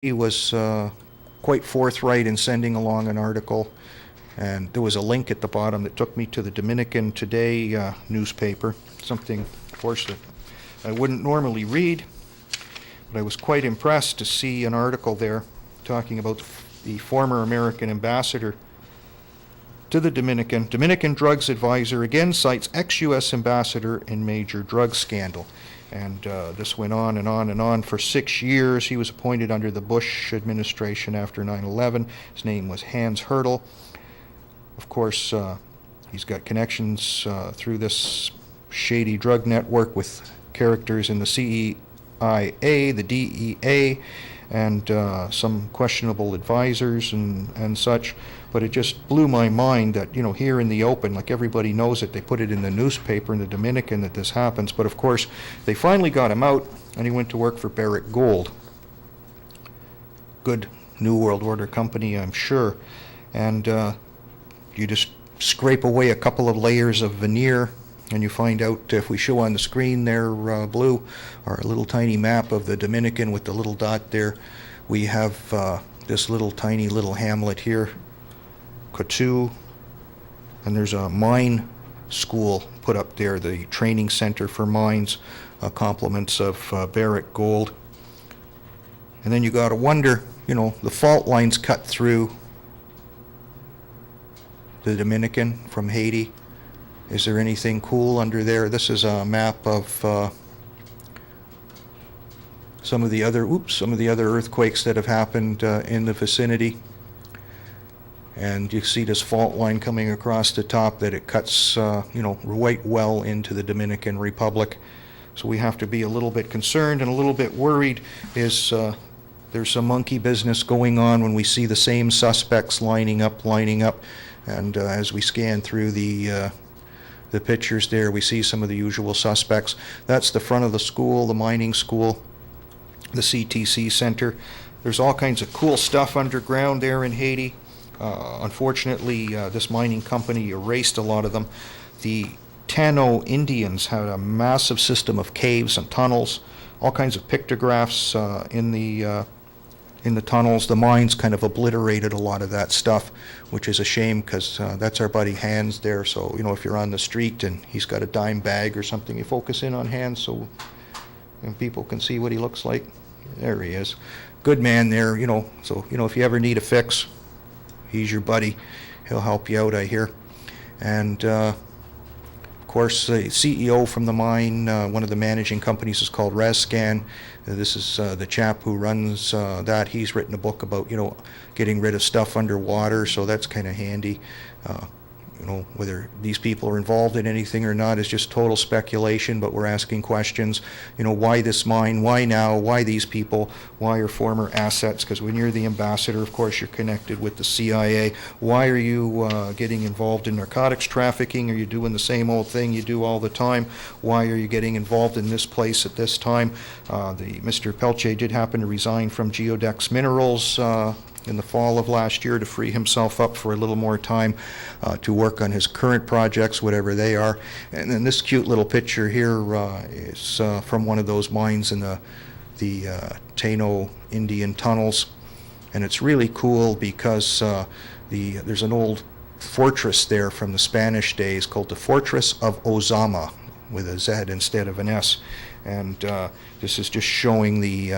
He was quite forthright in sending along an article, and there was a link at the bottom that took me to the Dominican Today newspaper, something, of course, that I wouldn't normally read, but I was quite impressed to see an article there talking about the former American ambassador to the Dominican drugs advisor again cites ex-U.S. ambassador in major drug scandal. And this went on and on and on for 6 years. He was appointed under the Bush administration after 9/11. His name was Hans Hertel. Of course, he's got connections through this shady drug network with characters in the CIA, the DEA, and some questionable advisors and such. But it just blew my mind that, you know, here in the open, like everybody knows it, they put it in the newspaper in the Dominican that this happens. But of course, they finally got him out, and he went to work for Barrick Gold. Good New World Order company, I'm sure. And you just scrape away a couple of layers of veneer, and you find out, if we show on the screen there, blue, our little tiny map of the Dominican with the little dot there, we have this little tiny little hamlet here, Cotu, and there's a mine school put up there, the training center for mines, compliments of Barrick Gold. And then you got to wonder, you know, the fault lines cut through the Dominican from Haiti. Is there anything cool under there? This is a map of some of the other earthquakes that have happened in the vicinity. And you see this fault line coming across the top that it cuts, right well into the Dominican Republic. So we have to be a little bit concerned and a little bit worried. There's some monkey business going on when we see the same suspects lining up. And as we scan through the pictures there, we see some of the usual suspects. That's the front of the school, the mining school, the CTC Center. There's all kinds of cool stuff underground there in Haiti. Unfortunately, this mining company erased a lot of them. The Tano Indians had a massive system of caves and tunnels, all kinds of pictographs in the tunnels. The mines kind of obliterated a lot of that stuff, which is a shame, because that's our buddy Hans there. So, you know, if you're on the street and he's got a dime bag or something, you focus in on Hans so people can see what he looks like. There he is. Good man there, you know. So, you know, if you ever need a fix, he's your buddy. He'll help you out, I hear. And of course, the CEO from the mine, one of the managing companies is called ResScan. This is the chap who runs that. He's written a book about, you know, getting rid of stuff underwater, so that's kind of handy. You know, whether these people are involved in anything or not is just total speculation, but we're asking questions. You know, why this mine? Why now? Why these people? Why are former assets? Because when you're the ambassador, of course, you're connected with the CIA. Why are you getting involved in narcotics trafficking? Are you doing the same old thing you do all the time? Why are you getting involved in this place at this time? Mr. Pelche did happen to resign from Geodex Minerals in the fall of last year to free himself up for a little more time to work on his current projects, whatever they are. And then this cute little picture here is from one of those mines in the Tano Indian tunnels. And it's really cool because there's an old fortress there from the Spanish days called the Fortress of Ozama, with a Z instead of an S. And this is just showing the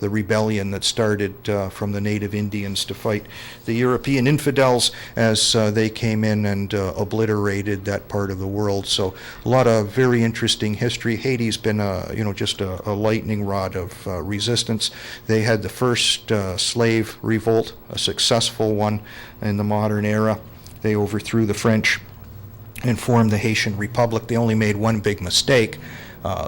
rebellion that started from the native Indians to fight the European infidels as they came in and obliterated that part of the world. So a lot of very interesting history. Haiti's been just a lightning rod of resistance. They had the first slave revolt, a successful one in the modern era. They overthrew the French and formed the Haitian Republic. They only made one big mistake.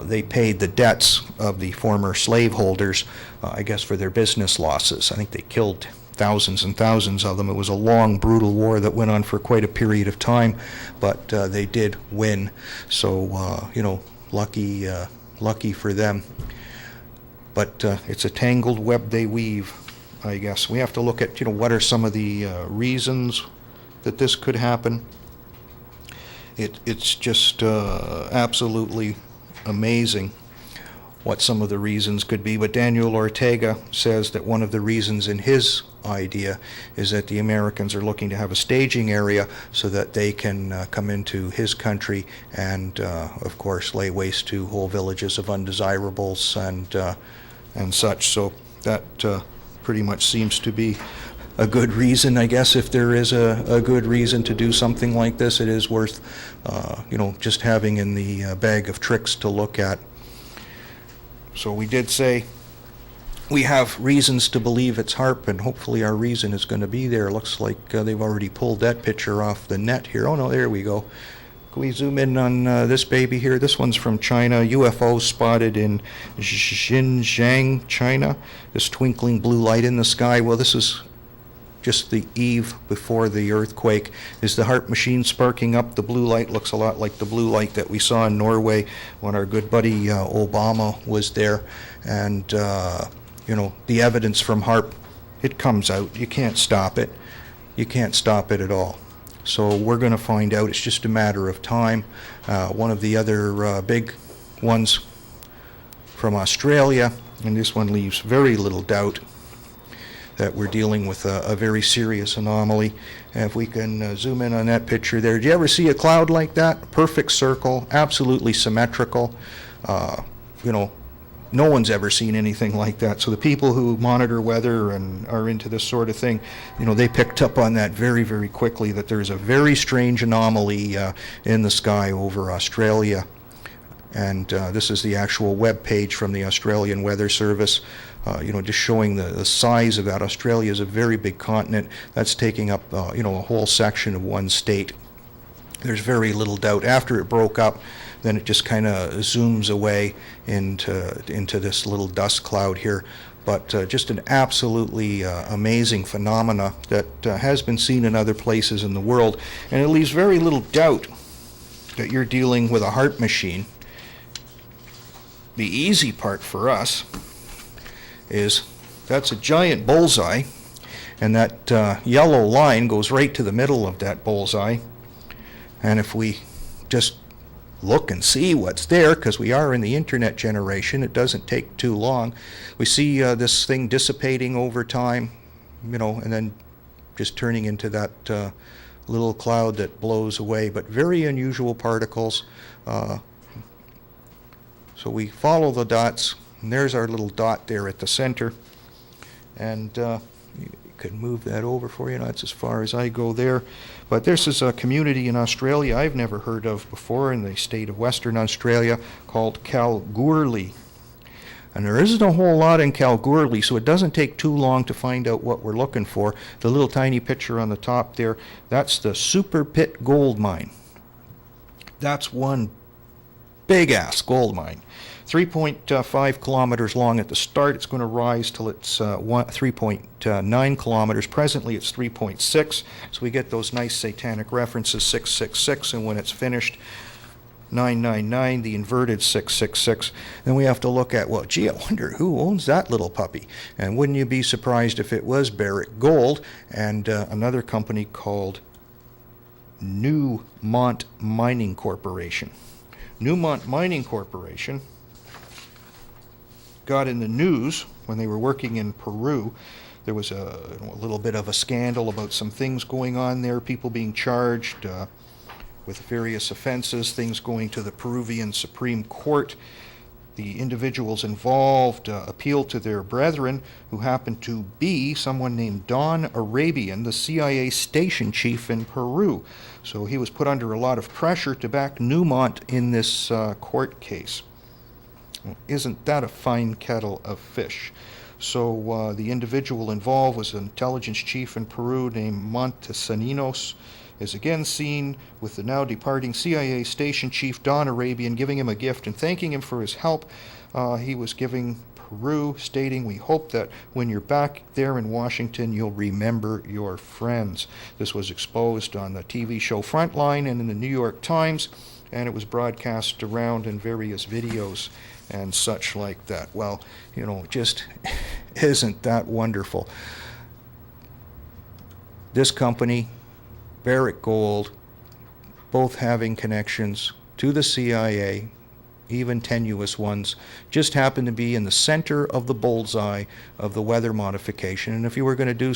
They paid the debts of the former slaveholders, I guess, for their business losses. I think they killed thousands and thousands of them. It was a long, brutal war that went on for quite a period of time, but they did win. So, lucky for them. But it's a tangled web they weave, I guess. We have to look at, what are some of the reasons that this could happen. It's just absolutely amazing what some of the reasons could be, but Daniel Ortega says that one of the reasons in his idea is that the Americans are looking to have a staging area so that they can come into his country and, of course, lay waste to whole villages of undesirables and such. So that pretty much seems to be a good reason, I guess. If there is a good reason to do something like this, it is worth, just having in the bag of tricks to look at. So we did say we have reasons to believe it's HAARP, and hopefully our reason is going to be there. Looks like they've already pulled that picture off the net here. Oh no, there we go. Can we zoom in on this baby here? This one's from China. UFO spotted in Xinjiang, China. This twinkling blue light in the sky. Well, this is just the eve before the earthquake. Is the HAARP machine sparking up? The blue light looks a lot like the blue light that we saw in Norway when our good buddy Obama was there. And, the evidence from HAARP, it comes out. You can't stop it. You can't stop it at all. So we're going to find out. It's just a matter of time. One of the other big ones from Australia, and this one leaves very little doubt that we're dealing with a very serious anomaly. And if we can zoom in on that picture there. Did you ever see a cloud like that? Perfect circle, absolutely symmetrical. No one's ever seen anything like that. So the people who monitor weather and are into this sort of thing, they picked up on that very, very quickly, that there's a very strange anomaly in the sky over Australia. And this is the actual web page from the Australian Weather Service, just showing the size of that. Australia is a very big continent. That's taking up, a whole section of one state. There's very little doubt. After it broke up, then it just kind of zooms away into this little dust cloud here. But just an absolutely amazing phenomena that has been seen in other places in the world. And it leaves very little doubt that you're dealing with a HAARP machine. The easy part for us is that's a giant bullseye, and that yellow line goes right to the middle of that bullseye. And if we just look and see what's there, because we are in the internet generation, it doesn't take too long. We see this thing dissipating over time, and then just turning into that little cloud that blows away, but very unusual particles. So we follow the dots, and there's our little dot there at the center. And you can move that over for you. That's as far as I go there. But this is a community in Australia I've never heard of before, in the state of Western Australia, called Kalgoorlie. And there isn't a whole lot in Kalgoorlie, so it doesn't take too long to find out what we're looking for. The little tiny picture on the top there, that's the Super Pit gold mine. That's one big-ass gold mine. 3.5 kilometers long at the start. It's going to rise till it's 3.9 kilometers. Presently it's 3.6, so we get those nice satanic references, 666, and when it's finished, 999, the inverted 666. Then we have to look at, well, gee, I wonder who owns that little puppy. And wouldn't you be surprised if it was Barrick Gold and another company called Newmont Mining Corporation. Newmont Mining Corporation got in the news when they were working in Peru. There was a little bit of a scandal about some things going on there, people being charged with various offenses, things going to the Peruvian Supreme Court. The individuals involved appealed to their brethren, who happened to be someone named Don Arabian, the CIA station chief in Peru. So he was put under a lot of pressure to back Newmont in this court case. Well, isn't that a fine kettle of fish? So the individual involved was an intelligence chief in Peru named Montesinos, is again seen with the now departing CIA station chief Don Arabian giving him a gift and thanking him for his help. He was giving Peru, stating, "We hope that when you're back there in Washington, you'll remember your friends." This was exposed on the TV show Frontline and in the New York Times, and it was broadcast around in various videos and such like that. Well, just isn't that wonderful? This company, Barrick Gold, both having connections to the CIA, even tenuous ones, just happen to be in the center of the bullseye of the weather modification. And if you were going to do